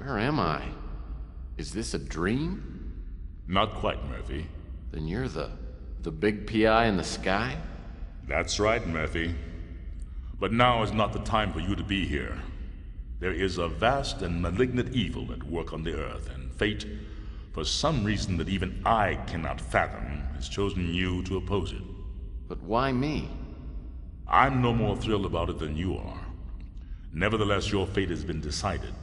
Where am I? Is this a dream? Not quite, Murphy. Then you're the big PI in the sky? That's right, Murphy. But now is not the time for you to be here. There is a vast and malignant evil at work on the Earth, and fate, for some reason that even I cannot fathom, has chosen you to oppose it. But why me? I'm no more thrilled about it than you are. Nevertheless, your fate has been decided.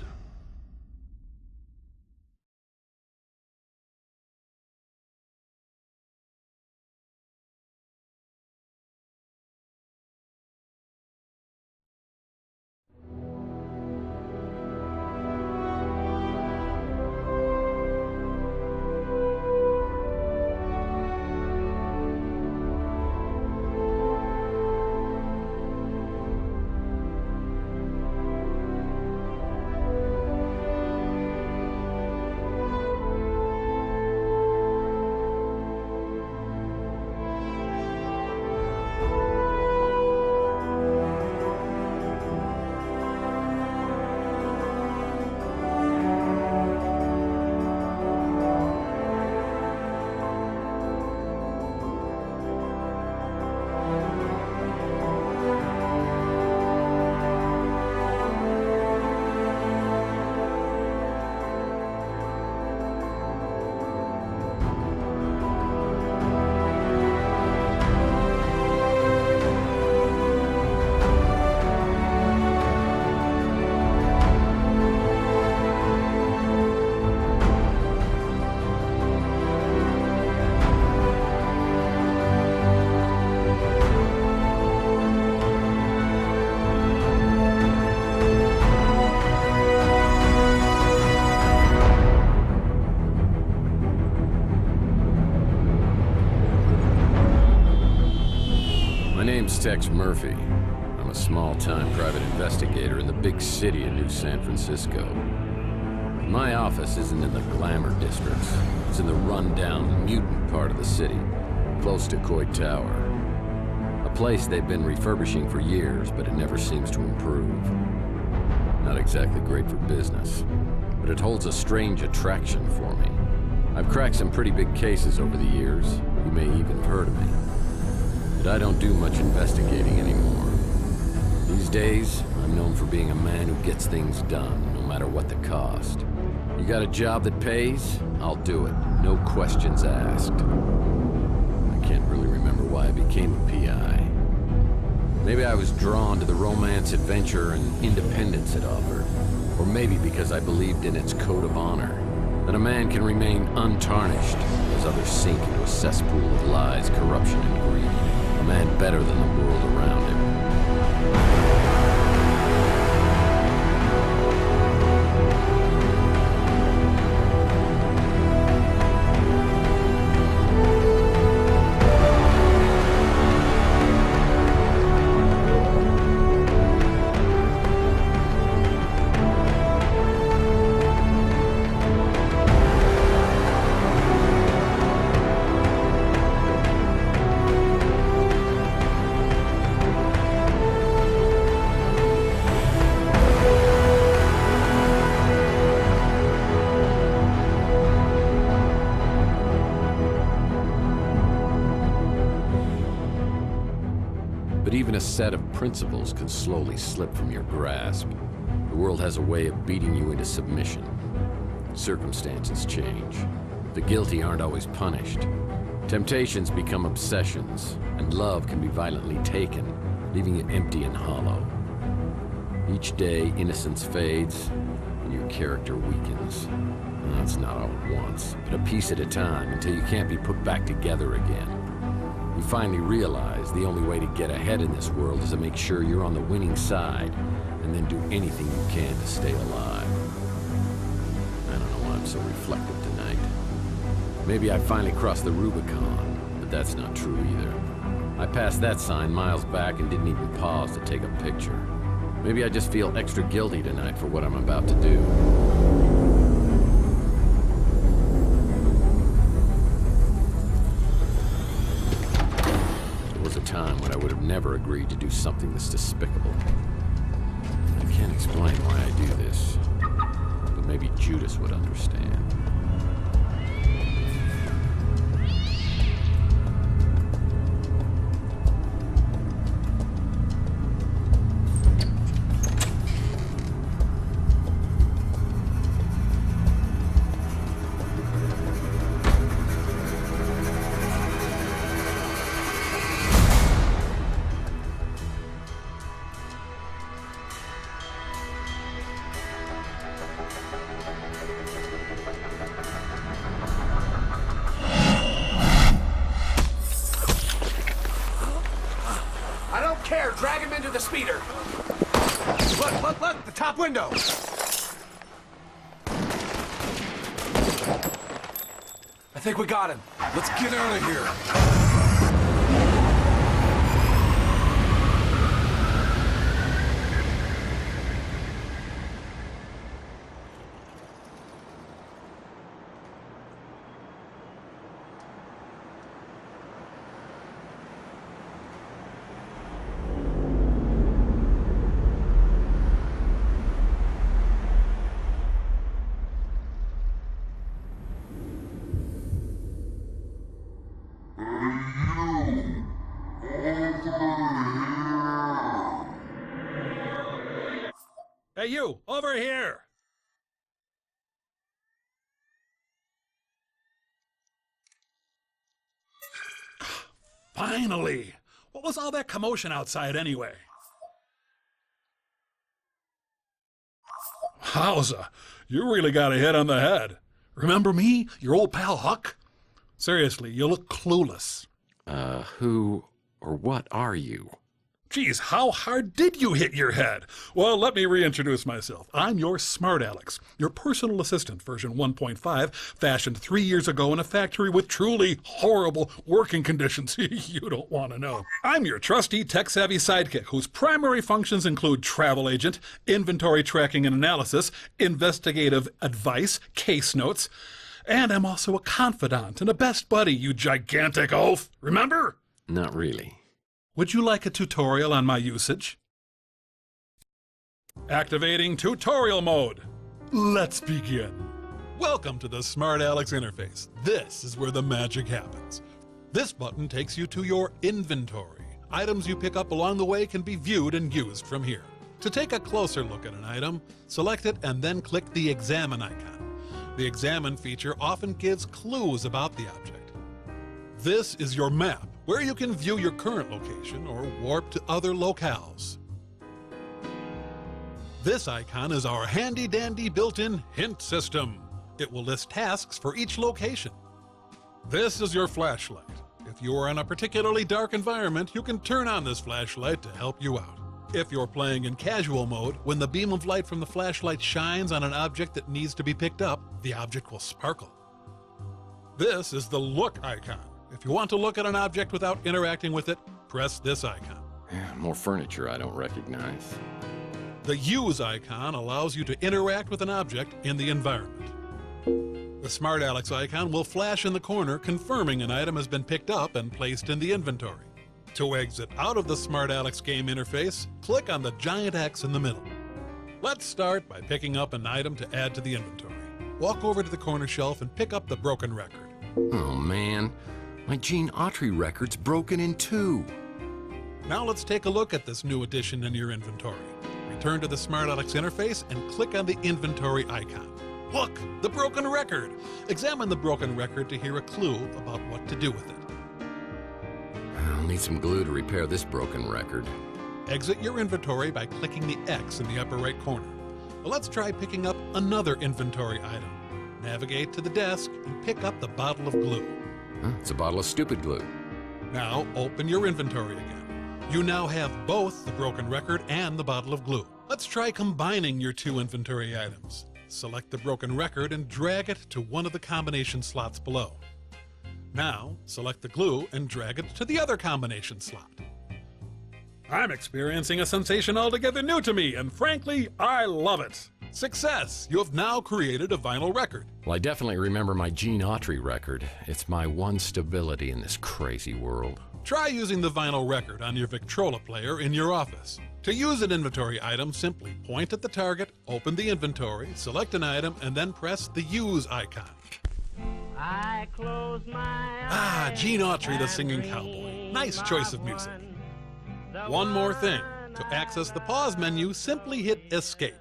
My name's Tex Murphy. I'm a small-time private investigator in the big city of New San Francisco. My office isn't in the glamour districts. It's in the run-down, mutant part of the city, close to Coit Tower. A place they've been refurbishing for years, but it never seems to improve. Not exactly great for business, but it holds a strange attraction for me. I've cracked some pretty big cases over the years. You may even have heard of me. But I don't do much investigating anymore. These days, I'm known for being a man who gets things done, no matter what the cost. You got a job that pays? I'll do it. No questions asked. I can't really remember why I became a PI. Maybe I was drawn to the romance, adventure, and independence it offered. Or maybe because I believed in its code of honor. That a man can remain untarnished as others sink into a cesspool of lies, corruption, and greed. A man better than the world around him. But even a set of principles can slowly slip from your grasp. The world has a way of beating you into submission. Circumstances change. The guilty aren't always punished. Temptations become obsessions, and love can be violently taken, leaving you empty and hollow. Each day, innocence fades, and your character weakens. That's not all at once, but a piece at a time until you can't be put back together again. You finally realize the only way to get ahead in this world is to make sure you're on the winning side, and then do anything you can to stay alive. I don't know why I'm so reflective tonight. Maybe I finally crossed the Rubicon, but that's not true either. I passed that sign miles back and didn't even pause to take a picture. Maybe I just feel extra guilty tonight for what I'm about to do. Time when I would have never agreed to do something this despicable. I can't explain why I do this, but Maybe Judas would understand. Drag him into the speeder. Look, the top window. I think we got him. Let's get out of here. Hey, you! Over here! Finally! What was all that commotion outside anyway? Wowza! You really got a hit on the head. Remember me? Your old pal Huck? Seriously, you look clueless. Who or what are you? Geez, how hard did you hit your head? Well, let me reintroduce myself. I'm your Smart Alex, your personal assistant, version 1.5, fashioned 3 years ago in a factory with truly horrible working conditions you don't want to know. I'm your trusty, tech-savvy sidekick whose primary functions include travel agent, inventory tracking and analysis, investigative advice, case notes, and I'm also a confidant and a best buddy, you gigantic oaf. Remember? Not really. Would you like a tutorial on my usage? Activating tutorial mode. Let's begin. Welcome to the Smart Alex interface. This is where the magic happens. This button takes you to your inventory. Items you pick up along the way can be viewed and used from here. To take a closer look at an item, select it and then click the Examine icon. The Examine feature often gives clues about the object. This is your map, where you can view your current location or warp to other locales. This icon is our handy-dandy built-in hint system. It will list tasks for each location. This is your flashlight. If you are in a particularly dark environment, you can turn on this flashlight to help you out. If you're playing in casual mode, when the beam of light from the flashlight shines on an object that needs to be picked up, the object will sparkle. This is the Look icon. If you want to look at an object without interacting with it, press this icon. More furniture I don't recognize. The Use icon allows you to interact with an object in the environment. The Smart Alex icon will flash in the corner, confirming an item has been picked up and placed in the inventory. To exit out of the Smart Alex game interface, click on the giant X in the middle. Let's start by picking up an item to add to the inventory. Walk over to the corner shelf and pick up the broken record. Oh man, my Gene Autry record's broken in two. Now let's take a look at this new addition in your inventory. Return to the Smart Alex interface and click on the inventory icon. Look, the broken record. Examine the broken record to hear a clue about what to do with it. I'll need some glue to repair this broken record. Exit your inventory by clicking the X in the upper right corner. Well, let's try picking up another inventory item. Navigate to the desk and pick up the bottle of glue. It's a bottle of stupid glue. Now open your inventory again. You now have both the broken record and the bottle of glue. Let's try combining your two inventory items. Select the broken record and drag it to one of the combination slots below. Now, select the glue and drag it to the other combination slot. I'm experiencing a sensation altogether new to me, and frankly, I love it. Success! You have now created a vinyl record. Well, I definitely remember my Gene Autry record. It's my one stability in this crazy world. Try using the vinyl record on your Victrola player in your office. To use an inventory item, simply point at the target, open the inventory, select an item, and then press the Use icon. I close my eyes. Gene Autry, the singing cowboy. Nice choice of music. One more thing. To access the pause menu, simply hit Escape.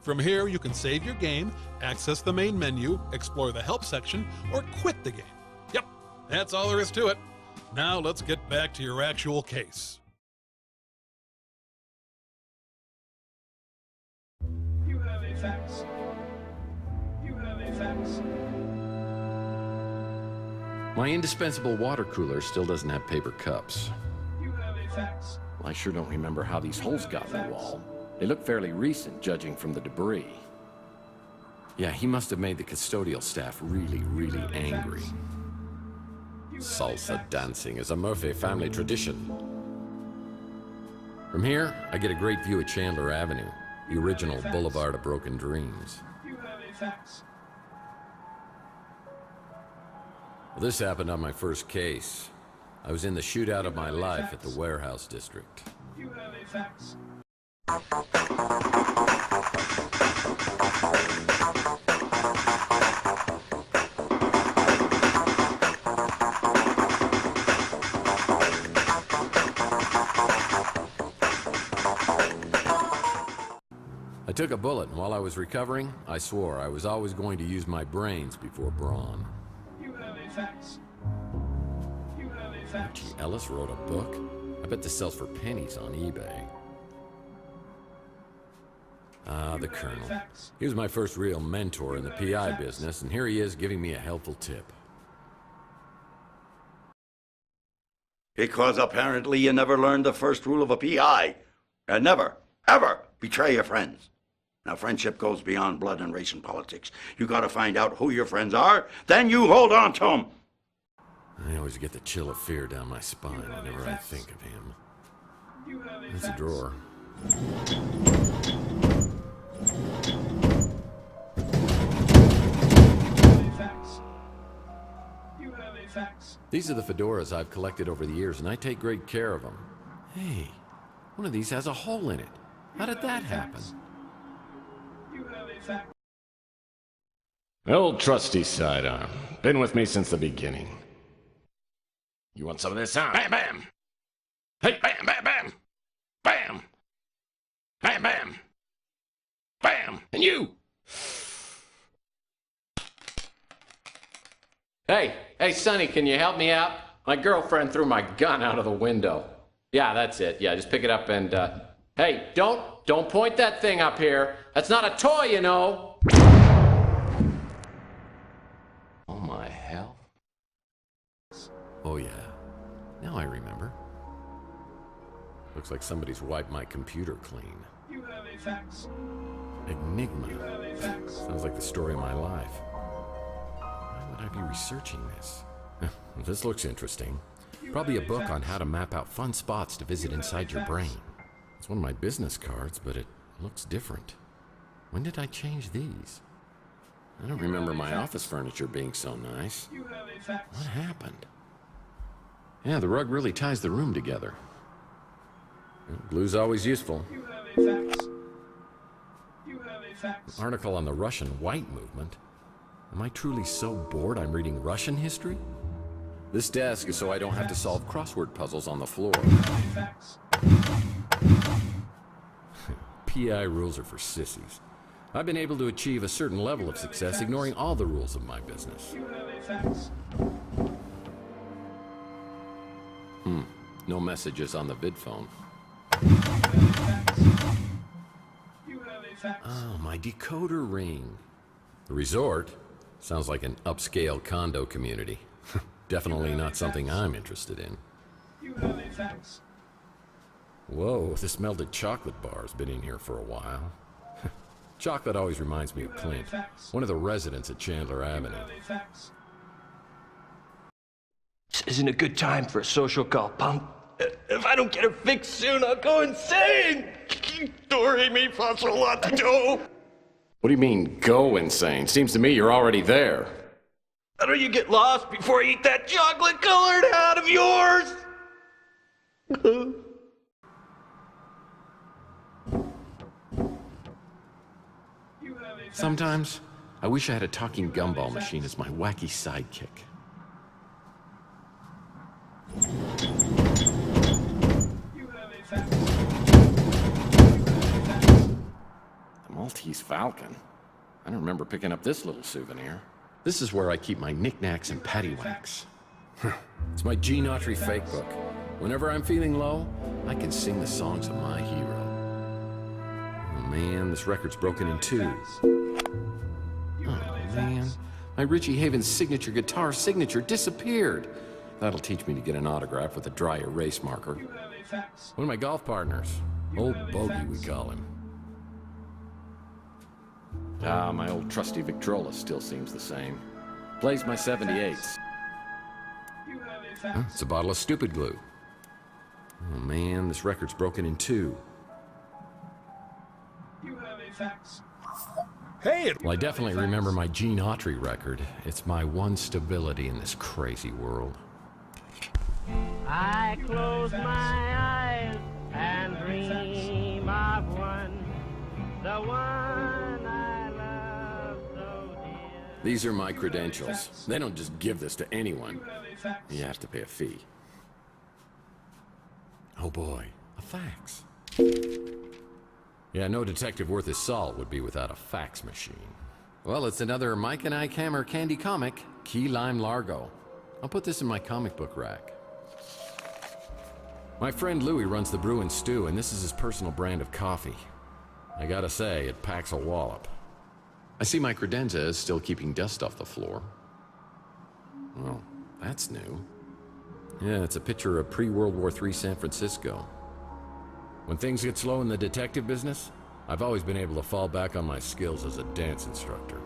From here, you can save your game, access the main menu, explore the help section, or quit the game. Yep, that's all there is to it. Now let's get back to your actual case. You have a fax. You have a fax. My indispensable water cooler still doesn't have paper cups. You have a fax. Well, I sure don't remember how these holes got in the wall. They look fairly recent, judging from the debris. Yeah, he must have made the custodial staff really, really angry. Salsa dancing is a Murphy family tradition. From here, I get a great view of Chandler Avenue, the original Boulevard of Broken Dreams. You have a fax. Well, this happened on my first case. I was in the shootout of my life at the warehouse district. You have a fax. I took a bullet, and while I was recovering, I swore I was always going to use my brains before brawn. You have a fax. You have a fax. G. Ellis wrote a book? I bet this sells for pennies on eBay. The Colonel. He was my first real mentor in the PI business, and here he is giving me a helpful tip. Because apparently you never learned the first rule of a PI. And never, ever betray your friends. Now, friendship goes beyond blood and race and politics. You gotta find out who your friends are, then you hold on to them. I always get the chill of fear down my spine whenever I think of him. There's a drawer. These are the fedoras I've collected over the years, and I take great care of them. Hey, one of these has a hole in it. How did that happen? Old trusty sidearm. Been with me since the beginning. You want some of this, huh? Bam, bam! Hey, bam, bam, bam! Bam! Bam, bam! Bam! And you! Hey, Sonny, can you help me out? My girlfriend threw my gun out of the window. Yeah, that's it. Yeah, just pick it up and, hey, don't point that thing up here. That's not a toy, you know. Oh, my hell. Oh, yeah. Now I remember. Looks like somebody's wiped my computer clean. You have a fax. Enigma. You have a fax. Sounds like the story of my life. Why would I be researching this? This looks interesting. Probably a book on how to map out fun spots to visit inside your brain. It's one of my business cards, but it looks different. When did I change these? I don't remember my office furniture being so nice. You have a fax. What happened? Yeah, the rug really ties the room together. Well, glue's always useful. You have a fax. You have a fax. An article on the Russian White Movement. Am I truly so bored I'm reading Russian history? This desk is so I don't have to solve crossword puzzles on the floor. PI rules are for sissies. I've been able to achieve a certain level of success ignoring all the rules of my business. You have a fax. No messages on the vid phone. You have a fax. Oh, my decoder ring. The resort sounds like an upscale condo community. Definitely not something I'm interested in. You have a fax. Whoa, this melted chocolate bar's been in here for a while. Chocolate always reminds me of Clint, one of the residents at Chandler Avenue. You have a fax. This isn't a good time for a social call, punk. If I don't get her fixed soon, I'll go insane! Dory me fasolato! What do you mean, go insane? Seems to me you're already there. How do you get lost before I eat that chocolate-colored hat of yours? Sometimes, I wish I had a talking gumball machine as my wacky sidekick. The Maltese Falcon? I don't remember picking up this little souvenir. This is where I keep my knickknacks and paddywhacks. It's my Gene Autry fake book. Whenever I'm feeling low, I can sing the songs of my hero. Oh man, this record's broken in two. Oh man, my Richie Havens signature guitar signature disappeared. That'll teach me to get an autograph with a dry erase marker. One of my golf partners, Old Bogey we call him. Ah, my old trusty Victrola still seems the same. Plays my 78s. Huh, it's a bottle of stupid glue. Oh man, this record's broken in two. Hey! Well, I definitely remember my Gene Autry record. It's my one stability in this crazy world. I close my eyes and dream of one, the one I love so dear. These are my credentials. They don't just give this to anyone. You have to pay a fee. Oh boy, a fax. Yeah, no detective worth his salt would be without a fax machine. Well, it's another Mike and Ike Hammer candy comic, Key Lime Largo. I'll put this in my comic book rack. My friend Louie runs the Brew and Stew, and this is his personal brand of coffee. I gotta say, it packs a wallop. I see my credenza is still keeping dust off the floor. Well, that's new. Yeah, it's a picture of pre-World War III San Francisco. When things get slow in the detective business, I've always been able to fall back on my skills as a dance instructor.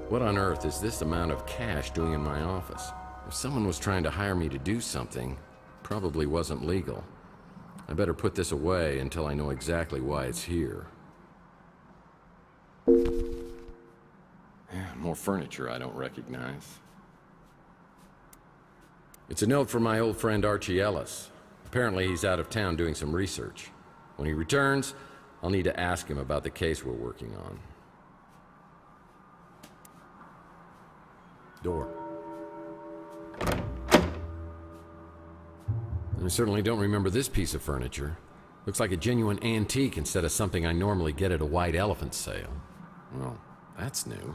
What on earth is this amount of cash doing in my office? If someone was trying to hire me to do something, probably wasn't legal. I better put this away until I know exactly why it's here. Yeah, more furniture I don't recognize. It's a note from my old friend Archie Ellis. Apparently he's out of town doing some research. When he returns, I'll need to ask him about the case we're working on. Door. I certainly don't remember this piece of furniture. Looks like a genuine antique instead of something I normally get at a white elephant sale. Well, that's new.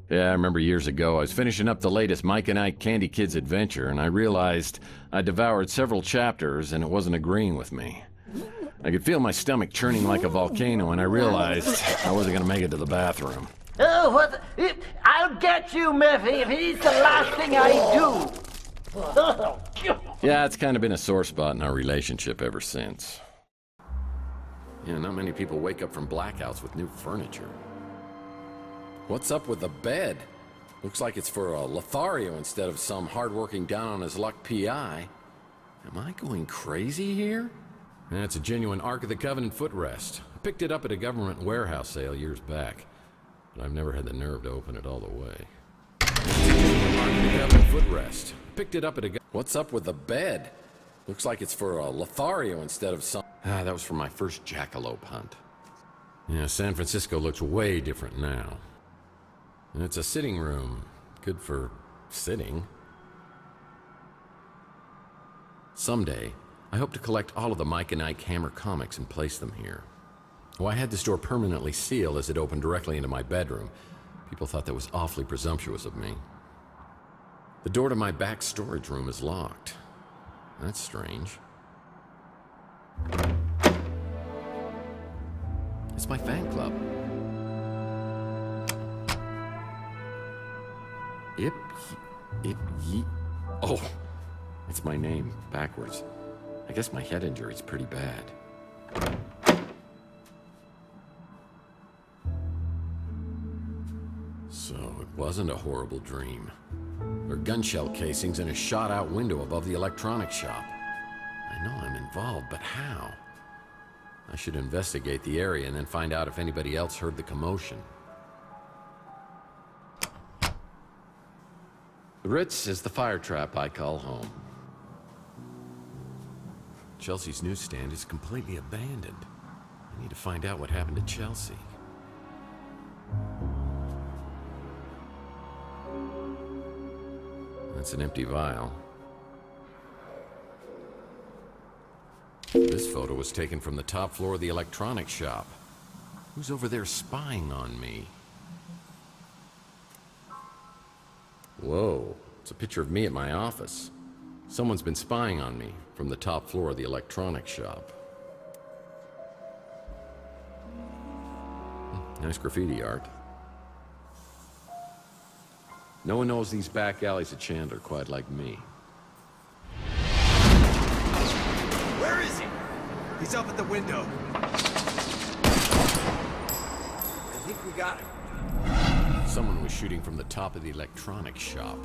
Yeah, I remember years ago, I was finishing up the latest Mike and Ike Candy Kids adventure, and I realized I devoured several chapters and it wasn't agreeing with me. I could feel my stomach churning like a volcano, and I realized I wasn't gonna make it to the bathroom. Oh, what? I'll get you, Murphy, if it's the last thing I do. Yeah, it's kind of been a sore spot in our relationship ever since. Yeah, not many people wake up from blackouts with new furniture. What's up with the bed? Looks like it's for a Lothario instead of some hard-working down-on-his-luck PI. Am I going crazy here? That's a genuine Ark of the Covenant footrest. I picked it up at a government warehouse sale years back, but I've never had the nerve to open it all the way. Ark of the Covenant footrest. Picked it up at a... What's up with the bed? Looks like it's for a Lothario instead of some... that was from my first jackalope hunt. Yeah, San Francisco looks way different now. And it's a sitting room. Good for sitting. Someday, I hope to collect all of the Mike and Ike Hammer comics and place them here. Oh, I had this door permanently sealed as it opened directly into my bedroom. People thought that was awfully presumptuous of me. The door to my back storage room is locked. That's strange. It's my fan club. Ip Ye. Oh, it's my name, backwards. I guess my head injury's pretty bad. So it wasn't a horrible dream. There are gun shell casings in a shot-out window above the electronics shop. I know I'm involved, but how? I should investigate the area and then find out if anybody else heard the commotion. The Ritz is the fire trap I call home. Chelsea's newsstand is completely abandoned. I need to find out what happened to Chelsea. That's an empty vial. This photo was taken from the top floor of the electronics shop. Who's over there spying on me? Whoa, it's a picture of me at my office. Someone's been spying on me from the top floor of the electronics shop. Nice graffiti art. No one knows these back alleys of Chandler quite like me. Where is he? He's up at the window. I think we got him. Someone was shooting from the top of the electronics shop.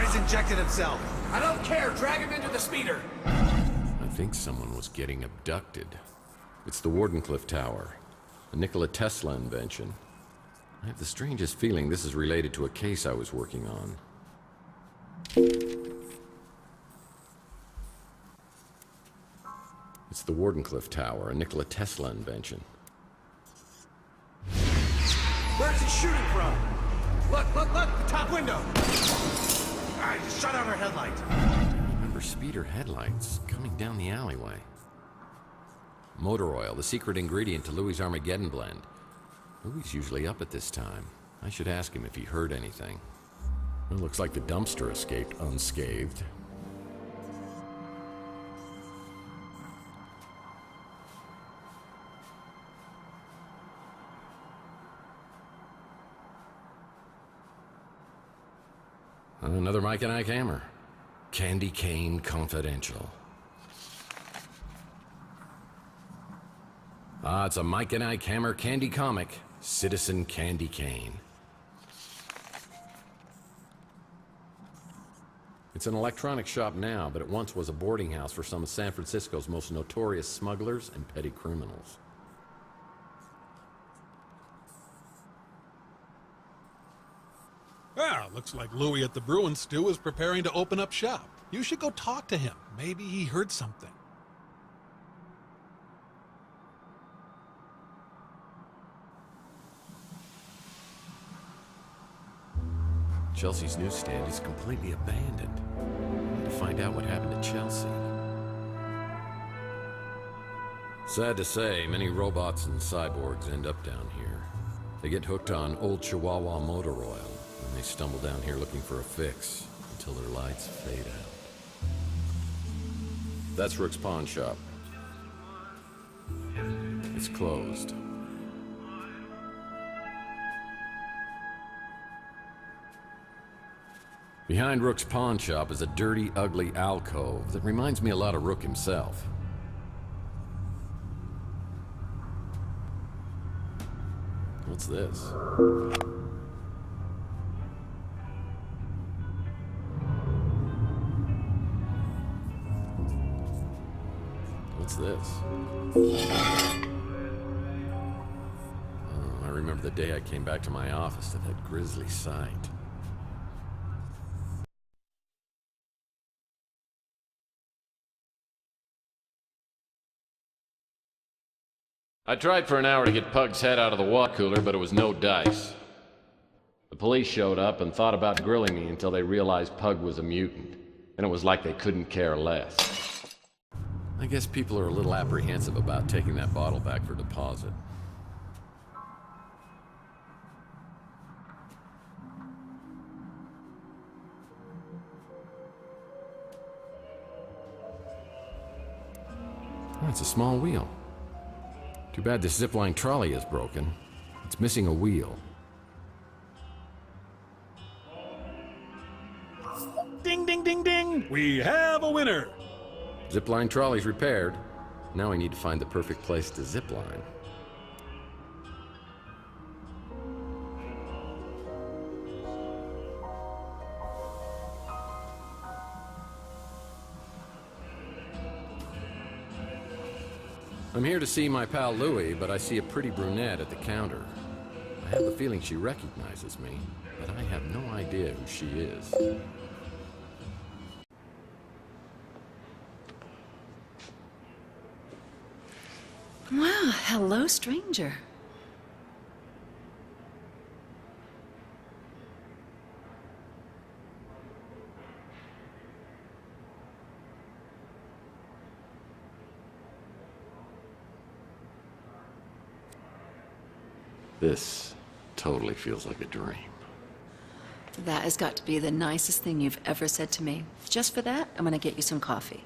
He's injected himself. I don't care. Drag him into the speeder. I think someone was getting abducted. It's the Wardenclyffe Tower, a Nikola Tesla invention. I have the strangest feeling this is related to a case I was working on. It's the Wardenclyffe Tower, a Nikola Tesla invention. Where's he shooting from? Look, look, look! The top window! I just shut out our headlight. I remember speeder headlights coming down the alleyway. Motor oil, the secret ingredient to Louis' Armageddon blend. Louis' usually up at this time. I should ask him if he heard anything. It looks like the dumpster escaped unscathed. Another Mike and Ike hammer. Candy Cane Confidential. Ah, it's a Mike and Ike hammer candy comic. Citizen Candy Cane. It's an electronics shop now, but it once was a boarding house for some of San Francisco's most notorious smugglers and petty criminals. Ah, looks like Louis at the Bruin Stew is preparing to open up shop. You should go talk to him. Maybe he heard something. Chelsea's newsstand is completely abandoned. I need to find out what happened to Chelsea. Sad to say, many robots and cyborgs end up down here. They get hooked on old Chihuahua motor oil, and they stumble down here looking for a fix until their lights fade out. That's Rook's pawn shop. It's closed. Behind Rook's pawn shop is a dirty, ugly alcove that reminds me a lot of Rook himself. What's this? What's this? Oh, I remember the day I came back to my office to that grisly sight. I tried for an hour to get Pug's head out of the water cooler, but it was no dice. The police showed up and thought about grilling me until they realized Pug was a mutant, and it was like they couldn't care less. I guess people are a little apprehensive about taking that bottle back for deposit. Oh, it's a small wheel. Too bad this zipline trolley is broken. It's missing a wheel. Ding, ding, ding, ding! We have a winner! Zipline trolley's repaired. Now I need to find the perfect place to zipline. I'm here to see my pal Louis, but I see a pretty brunette at the counter. I have the feeling she recognizes me, but I have no idea who she is. Wow, hello, stranger. This totally feels like a dream. That has got to be the nicest thing you've ever said to me. Just for that, I'm gonna get you some coffee.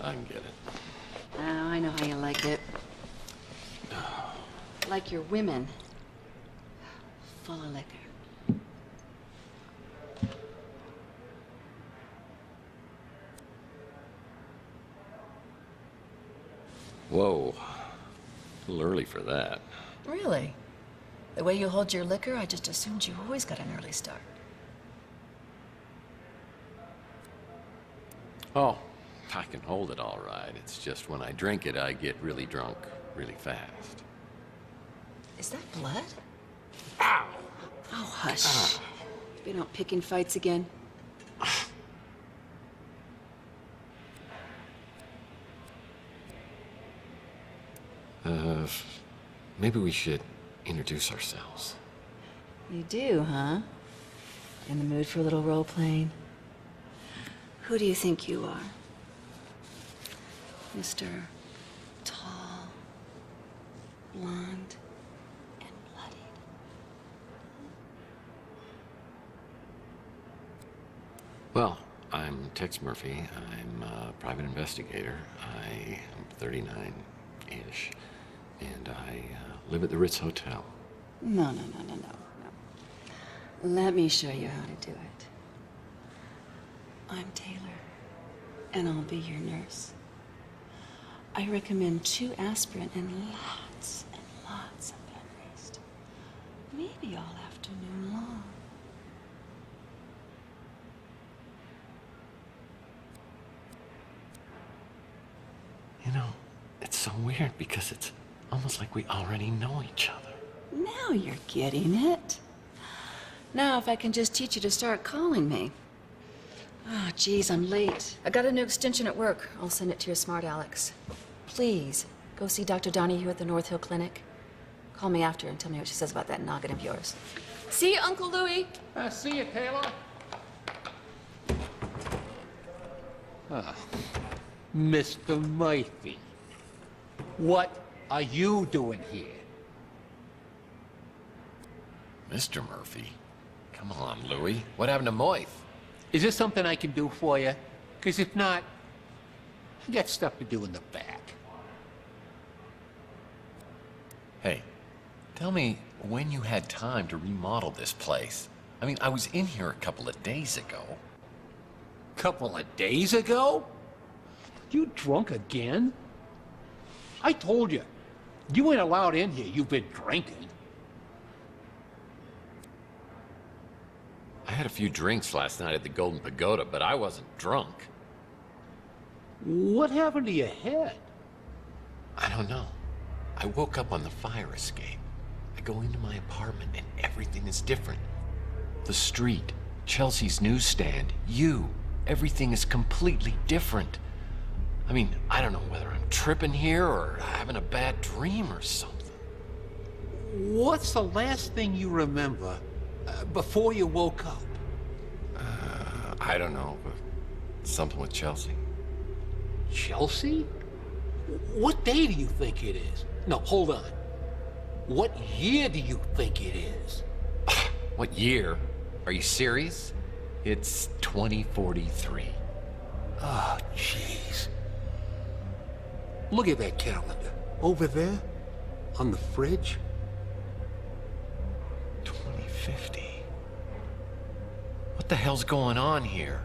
I can get it. Oh, I know how you like it. Like your women. Full of liquor. Whoa. A little early for that. Really? The way you hold your liquor, I just assumed you always got an early start. Oh, I can hold it all right. It's just when I drink it, I get really drunk really fast. Is that blood? Ow! Oh, hush. You don't pick in fights again? Maybe we should introduce ourselves. You do, huh? In the mood for a little role-playing? Who do you think you are? Mr. Tall, blonde, and bloodied. Well, I'm Tex Murphy. I'm a private investigator. I am 39-ish, and I live at the Ritz Hotel. No. Let me show you how to do it. I'm Taylor, and I'll be your nurse. I recommend 2 aspirin and lots of bed rest. Maybe all afternoon long. You know, it's so weird because it's almost like we already know each other. Now you're getting it. Now if I can just teach you to start calling me. Oh, geez, I'm late. I got a new extension at work. I'll send it to your smart Alex. Please, go see Dr. Donahue at the North Hill Clinic. Call me after and tell me what she says about that noggin of yours. See you, Uncle Louie. See you, Taylor. Mr. Murphy, what are you doing here? Mr. Murphy? Come on, Louie. What happened to Moith? Is there something I can do for you? Because if not, I got stuff to do in the back. Hey, tell me when you had time to remodel this place. I mean, I was in here a couple of days ago. Couple of days ago? You drunk again? I told you, you ain't allowed in here. You've been drinking. I had a few drinks last night at the Golden Pagoda, but I wasn't drunk. What happened to your head? I don't know. I woke up on the fire escape. I go into my apartment and everything is different. The street, Chelsea's newsstand, you, everything is completely different. I mean, I don't know whether I'm tripping here or having a bad dream or something. What's the last thing you remember before you woke up? I don't know, but something with Chelsea. Chelsea? What day do you think it is? No, hold on. What year do you think it is? What year? Are you serious? It's 2043. Oh, jeez. Look at that calendar. Over there, on the fridge. 2050. What the hell's going on here?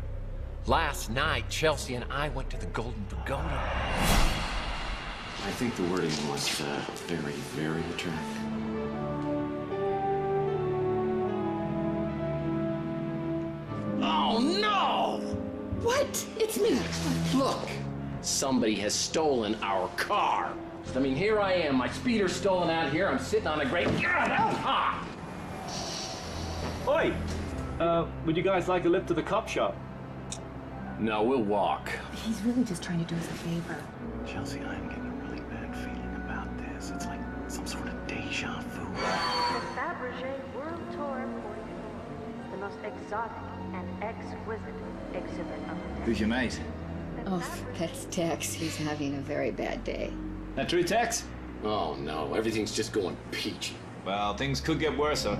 Last night, Chelsea and I went to the Golden Pagoda. I think the wording was very, very attractive. Oh, no! What? It's me. Look, somebody has stolen our car. I mean, here I am, my speeder's stolen out here. I'm sitting on a great... Oi! Would you guys like a lift to the cop shop? No, we'll walk. He's really just trying to do us a favor. Chelsea, I'm getting a really bad feeling about this. It's like some sort of deja vu. The Fabergé World Tour 44, the most exotic and exquisite exhibit of the day. Who's your mate? Oh, that's Tex. He's having a very bad day. That true, Tex? Oh, no. Everything's just going peachy. Well, things could get worse, huh?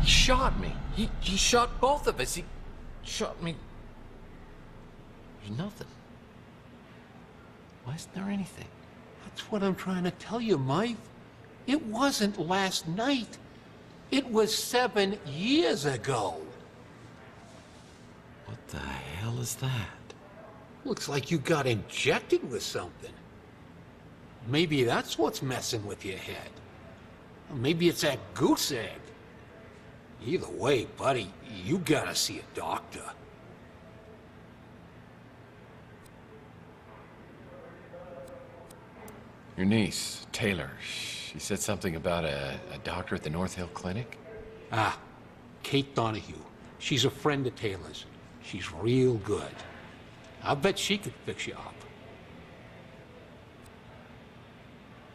He shot me. He shot both of us. He shot me. There's nothing. Why isn't there anything? That's what I'm trying to tell you, Mike. It wasn't last night. It was 7 years ago. What the hell is that? Looks like you got injected with something. Maybe that's what's messing with your head. Or maybe it's that goose egg. Either way, buddy, you gotta see a doctor. Your niece, Taylor, she said something about a doctor at the North Hill Clinic? Ah, Kate Donahue. She's a friend of Taylor's. She's real good. I'll bet she could fix you up.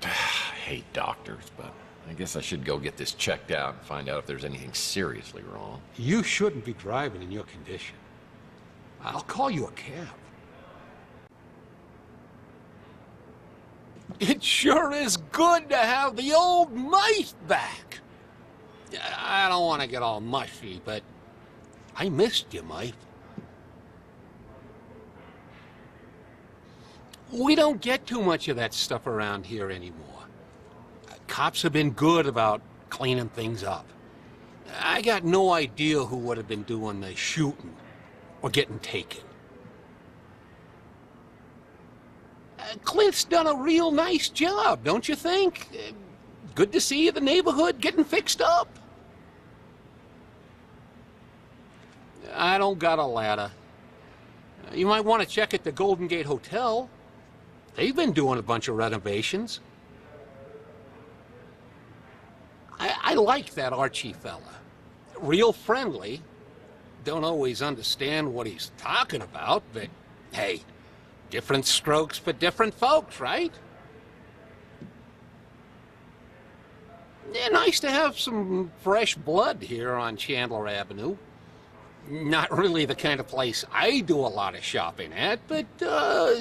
I hate doctors, but I guess I should go get this checked out and find out if there's anything seriously wrong. You shouldn't be driving in your condition. I'll call you a cab. It sure is good to have the old mice back. I don't want to get all mushy, but I missed you, Mike. We don't get too much of that stuff around here anymore. Cops have been good about cleaning things up. I got no idea who would have been doing the shooting or getting taken. Clint's done a real nice job, don't you think? Good to see the neighborhood getting fixed up. I don't got a ladder. You might want to check at the Golden Gate Hotel. They've been doing a bunch of renovations. I like that Archie fella. Real friendly. Don't always understand what he's talking about, but hey, different strokes for different folks, right? Yeah, nice to have some fresh blood here on Chandler Avenue. Not really the kind of place I do a lot of shopping at, but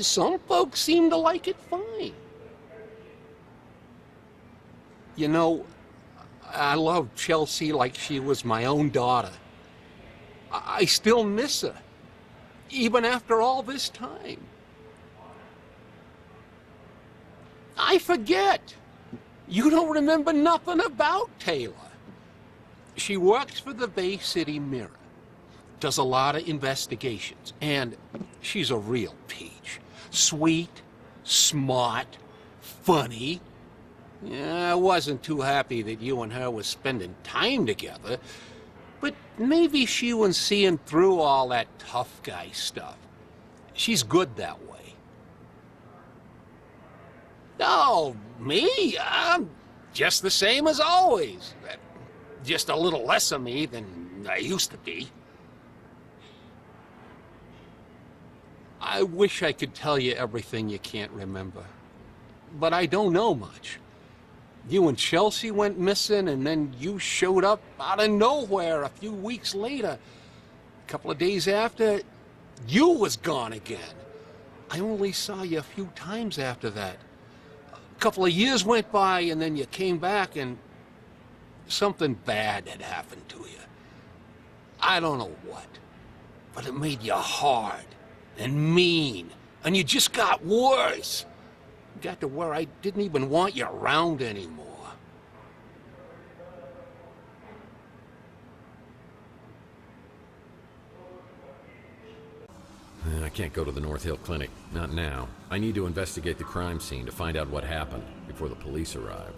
some folks seem to like it fine. You know, I love Chelsea like she was my own daughter. I still miss her, even after all this time. I forget. You don't remember nothing about Taylor. She works for the Bay City Mirror, does a lot of investigations, and she's a real peach. Sweet, smart, funny. Yeah, I wasn't too happy that you and her was spending time together, but maybe she was seeing through all that tough guy stuff. She's good that way. Oh, me? I'm just the same as always. Just a little less of me than I used to be. I wish I could tell you everything you can't remember, but I don't know much. You and Chelsea went missing, and then you showed up out of nowhere a few weeks later. A couple of days after, you was gone again. I only saw you a few times after that. A couple of years went by, and then you came back, and something bad had happened to you. I don't know what, but it made you hard and mean, and you just got worse. Got to where I didn't even want you around anymore. I can't go to the North Hill Clinic. Not now. I need to investigate the crime scene to find out what happened before the police arrive.